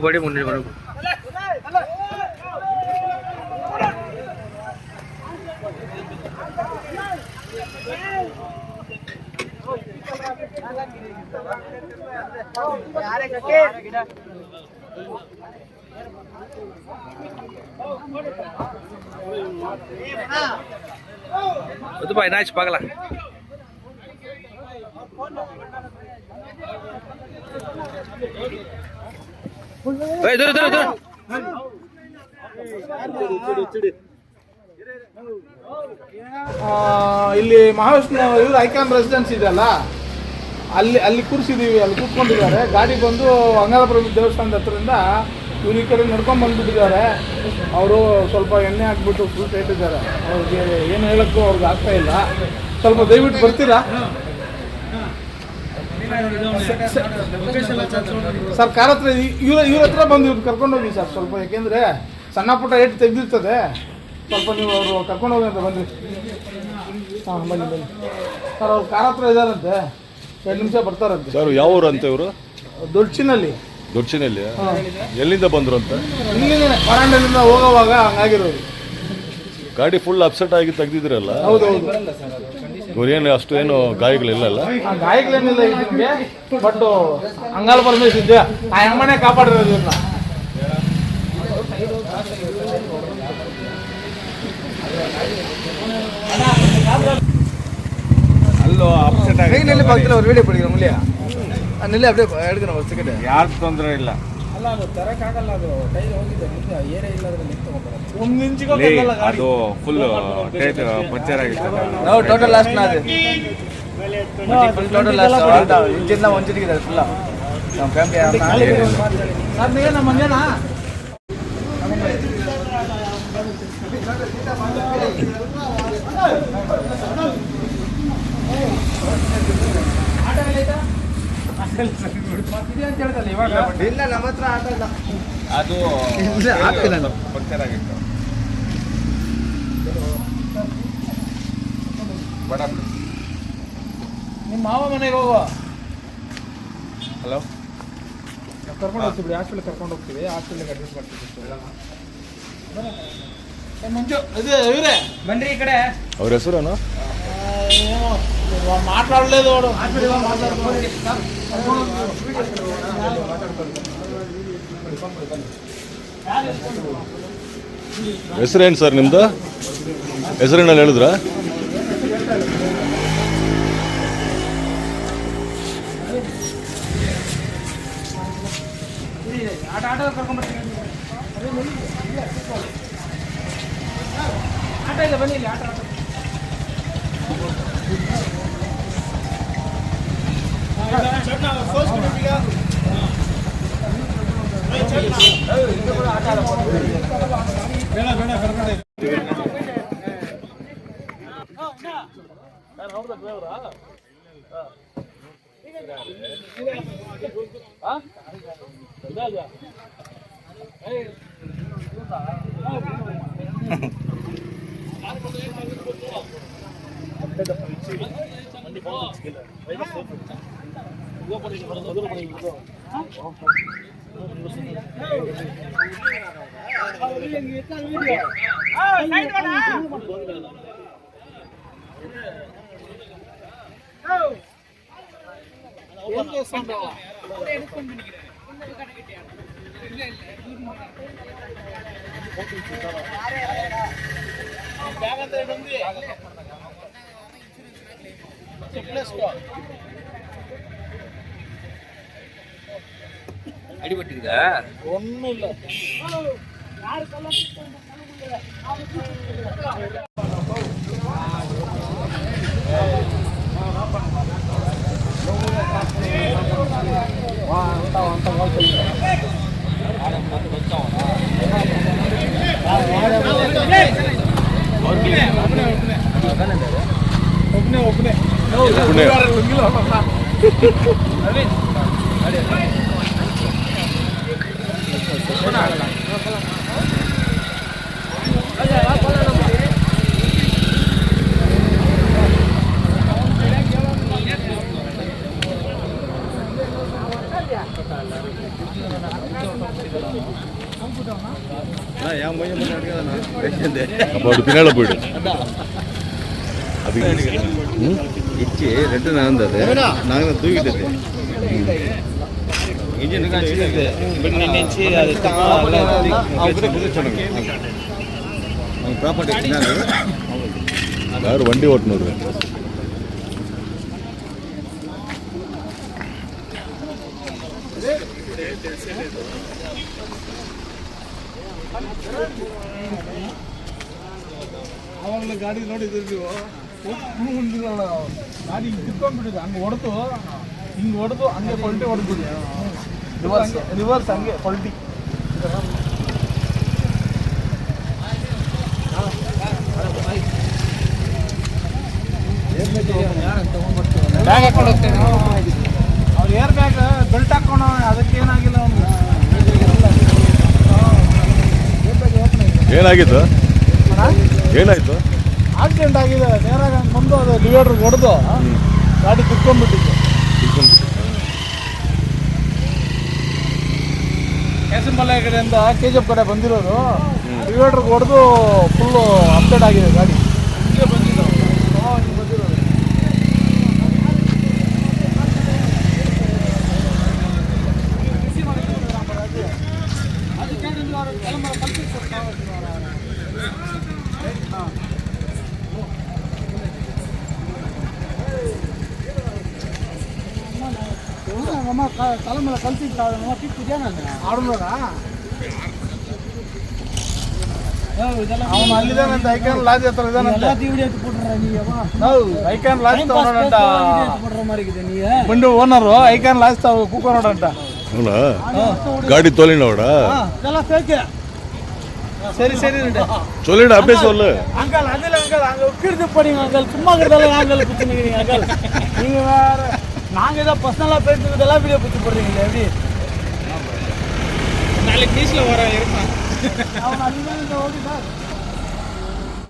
ಬಡಿ ಮುಂದೆ ಬರೋದು itu Pak Inaj pagla ಇಲ್ಲಿ ಮಹಾವಿಷ್ಣು ಇವರು ಐಕಾನ್ ರೆಸಿಡೆನ್ಸ್ ಇದೆಯಲ್ಲ, ಅಲ್ಲಿ ಕೂರಿಸಿದೀವಿ. ಅಲ್ಲಿ ಕೂತ್ಕೊಂಡಿದ್ದಾರೆ. ಗಾಡಿ ಬಂದು ಅಂಗಾಲಪುರ ದೇವಸ್ಥಾನದ ಹತ್ರದಿಂದ ಇವ್ರು ಈ ಕಡೆ ನಡ್ಕೊಂಡು ಬಂದುಬಿಟ್ಟಿದ್ದಾರೆ. ಅವರು ಸ್ವಲ್ಪ ಎಣ್ಣೆ ಹಾಕ್ಬಿಟ್ಟು ಫುಲ್ ಟೈಟ್ ಇದ್ದಾರೆ. ಅವ್ರಿಗೆ ಏನು ಹೇಳೋಕ್ಕೂ ಅವ್ರಿಗೆ ಆಗ್ತಾ ಇಲ್ಲ. ಸ್ವಲ್ಪ ದಯವಿಟ್ಟು ಬರ್ತೀರಾ ಸರ್? ಕಾರ್ ಹತ್ರ ಇವ್ರ ಹತ್ರ ಬಂದು ಇವ್ರು ಕರ್ಕೊಂಡೋಗಿ ಸರ್ ಸ್ವಲ್ಪ, ಯಾಕೆಂದರೆ ಸಣ್ಣ ಪುಟ್ಟ ಏಟು ತೆಗೆದಿರ್ತದೆ. ಸ್ವಲ್ಪ ನೀವು ಅವರು ಕರ್ಕೊಂಡೋಗಿ ಅಂತ ಬಂದ್ರಿ. ಹಾಂ ಬನ್ನಿ ಸರ್. ಅವ್ರು ಕಾರ್ ಹತ್ರ ಇದ್ದಾರಂತೆ, 2 ನಿಮಿಷ ಬರ್ತಾರಂತೆ ಸರ್. ಯಾವ ಊರು ಅಂತ ಇವರು? ದೊಡ್ಚಿನಲ್ಲಿ. ಎಲ್ಲಿಂದ ಬಂದರು ಅಂತ? ಇಲ್ಲಿಂದ ಪರಾಂಡಲಿಂದ ಹೋಗೋವಾಗ ಹಂಗಾಗಿರೋದು. ಗಾಡಿ ಫುಲ್ ಅಪ್ಸೆಟ್ ಆಗಿ ತೆಗ್ದಿದ್ರಲ್ಲ? ಹೌದು. ಇವ್ರೇನು ಅಷ್ಟು ಏನು ಗಾಯಗಳಿಲ್ಲಲ್ಲ? ಗಾಯಗಳೇನಿಲ್ಲ ನಿಮಗೆ, ಬಟ್ ಅಂಗಾಲ ಪರಮೇಶ್ ಇದೆಯಾ ಆ ಹೆಮ್ಮನೆ ಕಾಪಾಡಿರೋದು ಇವ್ರನ್ನ. ಅಲ್ಲೋ ಅಪ್ಸೆಟ್ ಆಗಿ ನೆಲ್ಲಿ ಪಕ್ಕದಲ್ಲಿ ಅವ್ರು ವಿಡಿಯೋ ಪಡಿದ್ರು ಮುಲಿಯ ನೆಲ್ಲಿ ಅಪ್ಡೇ ಹೇಳ್ತೀನಿ ಒಂದು ಸೆಕೆಂಡ್. ಯಾರು ತೊಂದರೆ ಇಲ್ಲ. ಅಲ್ಲ ಅದು ತರಕ್ಕಾಗಲ್ಲ, ಅದು ಟೈರ್ ಹೋಗಿದೆ ಮುಂದೆ, ಏರೇ ಇಲ್ಲ ಅದ್ರಲ್ಲಿ ತಗೊಂಡ್ಬರೋದು. 1 ಇಂಚಿಗೂ ಅದು ಫುಲ್ ಟೈಟ್ ಪಂಚರ್ ಆಗಿತ್ತು. ನಾವು ಟೋಟಲ್ ಲಾಸ್ಟ್ ನಾದು ಫುಲ್ ಟೋಟಲ್ ಲಾಸ್ಟ್ ಇಂಜಿನ್ ಒಂದು ಚಿಟಿಗಿದೆ ಫುಲ್ಲ. ನಮ್ಮ ಫ್ಯಾಮಿಲಿ ಸರ್ ನೀವೇ ನಮ್ಮ ಮಂಜನಾ? ಇಲ್ಲ ನಮ್ಮ ಹತ್ರ ಆಟ ಇಲ್ಲ. ಅದು ಪಂಚರ್ ಆಗಿತ್ತು. ನಿಮ್ಮ ಮಾವ ಮನೆಗೆ ಹೋಗುವ. ಹಲೋ, ಕರ್ಕೊಂಡು ಹೋಗ್ತೀವಿ, ಹಾಸ್ಪಿಟ್ಲಿಗೆ ಕರ್ಕೊಂಡು ಹೋಗ್ತೀವಿ. ಹಾಸ್ಪಿಟ್ಲಿಗೆ ಅಡ್ಮಿಟ್ ಮಾಡ್ತೀವಿ. ಮುಂಚೆ ಅದೇ ಇವರೇ ಬನ್ರಿ ಈ ಕಡೆ. ಅವ್ರ ಹೆಸರೇನು? ಮಾತಾಡలేదు వాడు. ಹೆಸರೇನು ಸರ್ ನಿಮ್ದು? ಹೆಸರೇನಲ್ಲಿ ಹೇಳಿದ್ರ? ಆಟ ಕರ್ಕೊಂಡ್ಬರ್ತೀನಿ. ಆಟ ಇದೆ ಬನ್ನಿ, ಇಲ್ಲಿ ಆಟ அடிபட்டுக்குதா? ஒன்றும் இல்லை. அப்போ அப்படி பின்னால் போயிடு அது இச்சு ரெண்டு நடந்தது நாங்கள் தூக்கிட்டது இன்ஜின் ப்ராப்பர்ட்டி யார் வண்டி ஓட்டுனது ಅವಾಗಲೇ ಗಾಡಿ ನೋಡಿದ್ರು ಗಾಡಿ ಹಿಂಗೆ ಕಿತ್ಕೊಂಡ್ಬಿಟ್ಟಿದೆ ಹಂಗೆ ಹೊಡೆದು ಹಂಗೆ ಪಲ್ಟಿ ಹೊಡೆದ್ಬಿಡಿ ರಿವರ್ಸ್ ಹಂಗೆ ಪಲ್ಟಿ ಬ್ಯಾಗ್ ಹಾಕೊಂಡು ಹೋಗ್ತೇನೆ ಅವ್ರು ಏರ್ ಬ್ಯಾಗ್ ಬೆಲ್ಟ್ ಹಾಕೊಂಡು ಅದಕ್ಕೆ ಏನಾಗಿಲ್ಲ ಅವ್ನು ಏನಾಗಿತ್ತು ಏನಾಯ್ತು ಆಕ್ಸಿಡೆಂಟ್ ಆಗಿದೆ ನೇರಾಗ ಹಂಗೆ ಬಂದು ಅದು ಡಿವೈಡರ್ ಹೊಡೆದು ಗಾಡಿ ಕಿತ್ಕೊಂಡ್ಬಿಟ್ಟಿತ್ತು ಕೇಸಂಬಲ್ಲ ಕಡೆಯಿಂದ KGF ಕಡೆ ಬಂದಿರೋದು ಡಿವೈಡರ್ ಹೊಡೆದು ಫುಲ್ಲು ಅಪ್ಡೇಟ್ ಆಗಿದೆ ಗಾಡಿ ಹಿಂಗೆ ಬಂದಿದ್ದು ಹಿಂಗೆ ಬಂದಿರೋದು தலைமையில ಅವನು ಅಲ್ಲಿದಾನಂತ ಐಕಾನ್ ಲಾಜ್ ಹತ್ರ ಇದಾನಂತ ಐಕಾನ್ ಲಾಜ್ ತಗೊಂಡಂಟ ಬಂದು ಓನರು ಐಕಾನ್ ಲಾಜ್ ತಾವು ಕೂತ್ಕೊಂಡಂಟ అవునా గాడి తోలినవాడా சரி சரி சொல்லிடு அப்படியே சொல்லு அங்கல் அதில் அங்கல் அங்கே உட்கிருந்து போறீங்க அங்கல் சும்மா இருக்கிறதால அங்கல் பிடிச்சிருக்கீங்க அங்கல் நீங்கள் வேறு நாங்கள் ஏதோ பர்சனலாக பேசுறதெல்லாம் வீடியோ பிடிச்சி போடுறீங்களே எப்படி நாளைக்கு நியூஸில் வர இருப்பான் அவன் அதுதான் ஓடி சார்